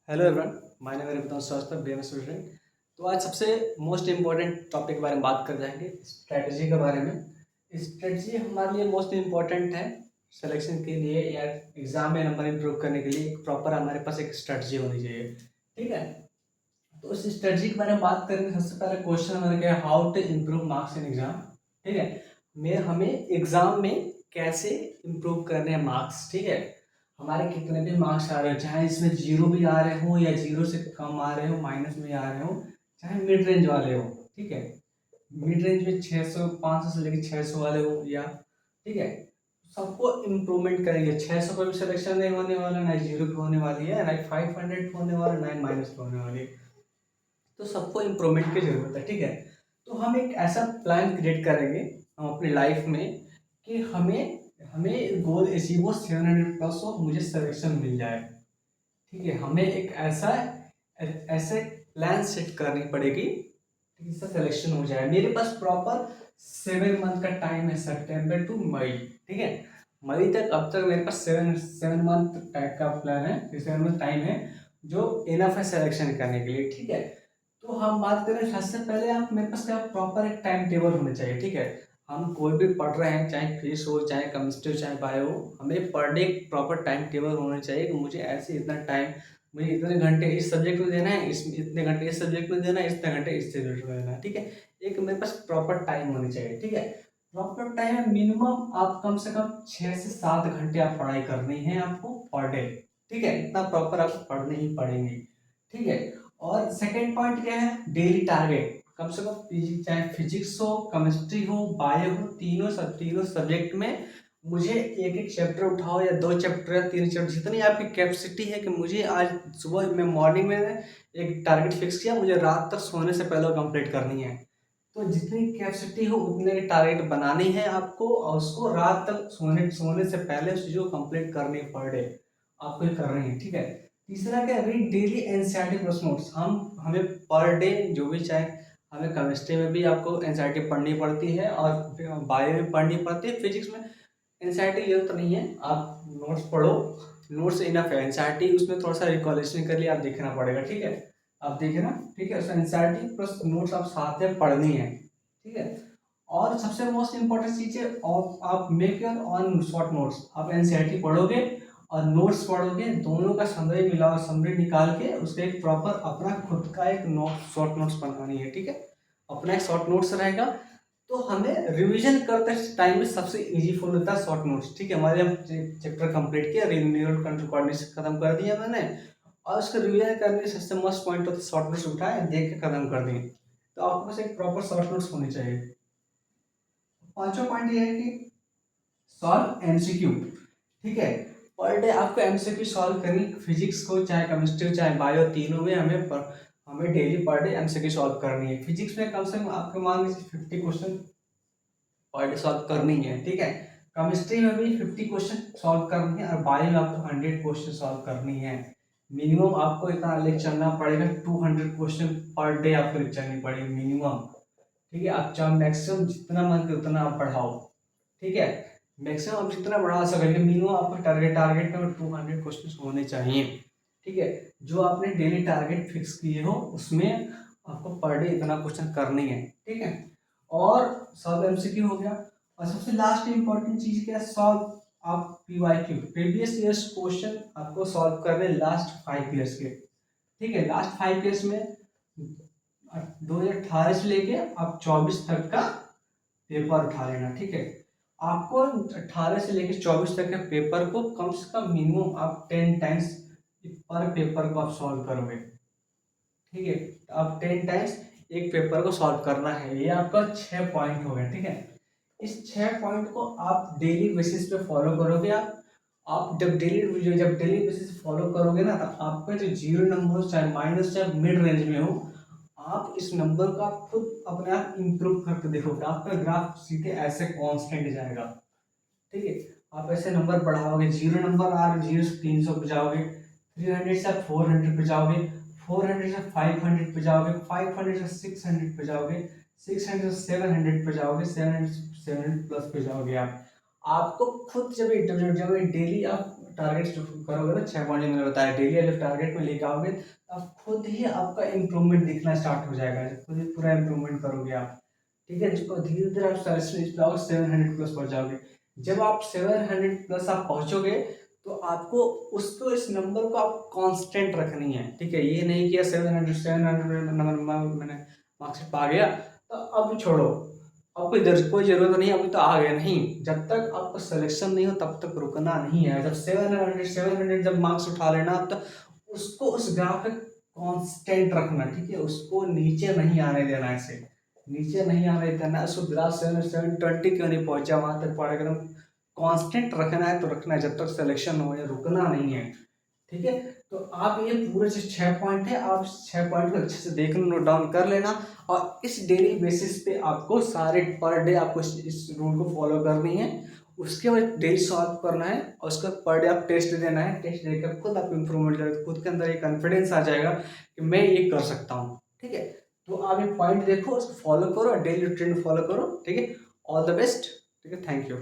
Hello everyone, my name है Ritu Srivastava, BMS student. तो आज सबसे मोस्ट इम्पोर्टेंट टॉपिक के बारे में बात कर जाएंगे, स्ट्रेटजी के बारे में। स्ट्रेटजी हमारे लिए मोस्ट इम्पोर्टेंट है सिलेक्शन के लिए या एग्जाम में नंबर इम्प्रूव करने के लिए। एक प्रॉपर हमारे पास एक स्ट्रेटजी होनी चाहिए, ठीक है। तो इस स्ट्रेटजी के बारे में बात करेंगे। सबसे पहले क्वेश्चन हमारा क्या है, how to improve marks in exam, ठीक है। हमें एग्जाम में कैसे इम्प्रूव करने हैं मार्क्स, ठीक है। हमारे कितने भी मार्क्स आ रहे हो, चाहे इसमें जीरो भी आ रहे हो या जीरो से कम आ रहे हो, माइनस में आ रहे हो, चाहे मिड रेंज वाले हो, ठीक है। मिड रेंज में 600 500 से लेकर 600 वाले हो या, ठीक है, सबको इम्प्रूवमेंट करेंगे। 600 पर भी सिलेक्शन नहीं होने वाला, ना जीरो पे होने वाली है, ना 500 पे होने वाला, ना माइनस पे होने वाली है। तो सबको इम्प्रूवमेंट की जरूरत है, ठीक है। तो हम एक ऐसा प्लान क्रिएट करेंगे हम अपनी लाइफ में कि हमें हमें गोल अचीव हो 700 प्लस हो, मुझे सिलेक्शन मिल जाए, ठीक है। हमें एक ऐसा ऐसे प्लान सेट करनी पड़ेगी कि जिससे सिलेक्शन हो जाए। मेरे पास प्रॉपर 7 मंथ का टाइम है, सितंबर टू मई, ठीक है। मई तक, अब तक मेरे पास 7 मंथ टाइप का प्लान है, 7 मंथ टाइम है जो इनफ है सिलेक्शन करने के लिए, ठीक है। तो हम बात करें, सबसे पहले आप, मेरे पास क्या प्रॉपर एक टाइम टेबल होना चाहिए, ठीक है। हम कोई भी पढ़ रहे हैं, चाहे फिजिक्स हो, चाहे केमिस्ट्री हो, चाहे बायो हो, हमें per day proper time table होना चाहिए कि मुझे ऐसे इतना टाइम, मुझे इतने घंटे इस सब्जेक्ट में देना है, इस इतने घंटे इस सब्जेक्ट में देना है, इतने घंटे इस सब्जेक्ट में देना है, ठीक है। एक मेरे पास प्रॉपर टाइम होनी चाहिए, ठीक है। प्रॉपर टाइम है, मिनिमम आप कम से कम 6 से 7 घंटे आप पढ़ाई करनी है आपको पर डे, ठीक है। इतना प्रॉपर आप पढ़ने ही पड़ेंगे, ठीक है। और सेकेंड पॉइंट क्या है, डेली टारगेट। कम से कम चाहे फिजिक्स हो, केमिस्ट्री हो, बायो हो, तीनों सब्जेक्ट में मुझे एक एक चैप्टर उठाओ, या 2 चैप्टर या 3 चैप्टर, जितनी आपकी कैपेसिटी है कि मुझे आज सुबह में, मॉर्निंग में एक टारगेट फिक्स किया, मुझे रात तक सोने से पहले कंप्लीट करनी है। तो जितनी कैपेसिटी हो उतने टारगेट बनानी है आपको, और उसको रात तक सोने से पहले उस चीज़ को कंप्लीट करनी पर डे आपको ही करनी है, ठीक है। तीसरा क्या, read daily NCERT plus notes. हमें पर डे जो भी, चाहे हमें केमिस्ट्री में भी आपको एनसीईआरटी पढ़नी पड़ती है, और बायो में पढ़नी पड़ती है, फिजिक्स में एनसीईआरटी की जरूरत नहीं है, आप नोट्स पढ़ो, नोट्स इनफ है। एनसीईआरटी उसमें थोड़ा सा रिकॉलेक्शन के लिए आप देखना पड़ेगा, ठीक है। आप देखना, ठीक है, एनसीईआरटी प्लस नोट्स आप साथ में पढ़नी है, ठीक है। और सबसे मोस्ट इंपॉर्टेंट चीज है, आप make your on short notes. आप एनसीईआरटी पढ़ोगे और नोट्स पढ़ोगे, दोनों का समरी मिलाओ, समरी निकाल के उसका एक प्रॉपर अपना खुद का एक शॉर्ट नोट्स बनानी है, ठीक है। अपना एक शॉर्ट नोट्स रहेगा। तो हमें रिवीजन करते टाइम में सबसे इजी फॉर होता है शॉर्ट नोट्स, ठीक है। हमारे हम चैप्टर कंप्लीट किया, न्यूरल कंट्रोल कोऑर्डिनेशन खत्म कर दिया मैंने, और उसका रिवीजन करने के सबसे मस्ट पॉइंट होता है शॉर्ट नोट्स उठाए, देख के खत्म कर दिए। तो आपके पास एक प्रॉपर शॉर्ट नोट्स होनी चाहिए। पांचवा पॉइंट ये है कि सॉल्व एमसीक्यू, ठीक है। पर डे आपको एमसीक्यू सॉल्व करनी, फिजिक्स को चाहे केमिस्ट्री चाहे बायो, तीनों में हमें daily per day MCQ solve करनी है। फिजिक्स में कम से कम आपको मान लीजिए 50 क्वेश्चन पर डे सॉल्व करनी है, ठीक है। केमिस्ट्री में भी 50 क्वेश्चन सॉल्व करनी है, और बायो में आपको 100 क्वेश्चन सॉल्व करनी है। मिनिमम आपको इतना लिख चलना पड़ेगा, 200 क्वेश्चन पर डे आपको लिख चलनी पड़ेगी मिनिमम, ठीक है। आप चाहे मैक्सिमम जितना मन करे उतना आप बढ़ाओ, ठीक है। मैक्सिमम आप जितना बढ़ा सकेंगे, मिनिमम आपका टारगेट में 200 क्वेश्चन होने चाहिए, ठीक है। जो आपने डेली टारगेट फिक्स किए हो उसमें आपको पर डे इतना क्वेश्चन करनी है, ठीक है। और सॉल्व एमसीक्यू हो गया। और सबसे लास्ट इंपॉर्टेंट चीज क्या है, सॉल्व आप पीवाईक्यू, प्रीवियस ईयर्स क्वेश्चन आपको सॉल्व करने लास्ट 5 ईयर्स के, ठीक है। लास्ट 5 ईयर्स में 2018 से लेके अब 24 तक का पेपर उठा लेना, ठीक है। आपको 18 से लेकर 24 तक के पेपर को कम से कम मिनिमम आप 10 टाइम्स पर पेपर को आप सॉल्व करोगे, ठीक है। आप 10 टाइम्स एक पेपर को सॉल्व करना है। ये आपका 6 पॉइंट हो गया, ठीक है। इस 6 पॉइंट को आप डेली बेसिस पे फॉलो करोगे। आप जब डेली बेसिस फॉलो करोगे ना, तो आपका जो जीरो नंबर चाहे माइनस चाहे मिड रेंज में हो, आप इस नंबर को आप खुद अपने आप इंप्रूव करके देखोगे, आपका ग्राफ सीधे ऐसे कांस्टेंट जाएगा, ठीक है। आप ऐसे नंबर बढ़ाओगे, जीरो नंबर आ रहे, 0 से 300 पे जाओगे, 300 से 400 पे जाओगे, 400 से 500 पे जाओगे, 500 से 600 पे जाओगे, 600 से 700 पे जाओगे, 700 से 700 प्लस पे जाओगे। आप आपको खुद जब डेली आप टारगेट जो करोगे ना 6 पॉइंट जो मैंने बताया डेली वाले टारगेट में लेके आओगे तो आप खुद ही आपका इम्प्रूवमेंट दिखना स्टार्ट हो जाएगा, खुद ही पूरा इम्प्रूवमेंट करोगे आप। ठीक है, जिसको धीरे धीरे आप 700 प्लस पहुंच जाओगे। जब आप 700 प्लस आप पहुंचोगे तो आपको उसको इस नंबर को आप कांस्टेंट रखनी है। ठीक है, ये नहीं कि 700 नंबर मैंने मार्क्स पा गया तो अब छोड़ो, अब कोई जरूरत नहीं, अभी तो आ गया, नहीं। जब तक आपका सिलेक्शन नहीं हो तब तक रुकना नहीं है। जब 700 जब मार्क्स उठा लेना तो उसको उस ग्राफ पे कांस्टेंट रखना। ठीक है, उसको नीचे नहीं आने देना, ऐसे नीचे नहीं आने देना। उसको ग्राफ 720 क्यों नहीं पहुंचा वहां तक पढ़ एकदम कांस्टेंट रखना है तो रखना है जब तक सिलेक्शन हो, या रुकना नहीं है। ठीक है, तो आप ये पूरे जो 6 पॉइंट है, आप 6 पॉइंट को अच्छे से देख लो, नोट डाउन कर लेना। और इस डेली बेसिस पे आपको सारे पर डे आपको इस रूल को फॉलो करनी है। उसके बाद डेली सॉल्व करना है और उसका पर डे आप टेस्ट देना है। टेस्ट देकर खुद आप इम्प्रूवमेंट, खुद के अंदर ये कॉन्फिडेंस आ जाएगा कि मैं ये कर सकता हूँ। ठीक है, तो आप ये पॉइंट देखो, उसको फॉलो करो, डेली रूटीन फॉलो करो। ठीक है, ऑल द बेस्ट। ठीक है, थैंक यू।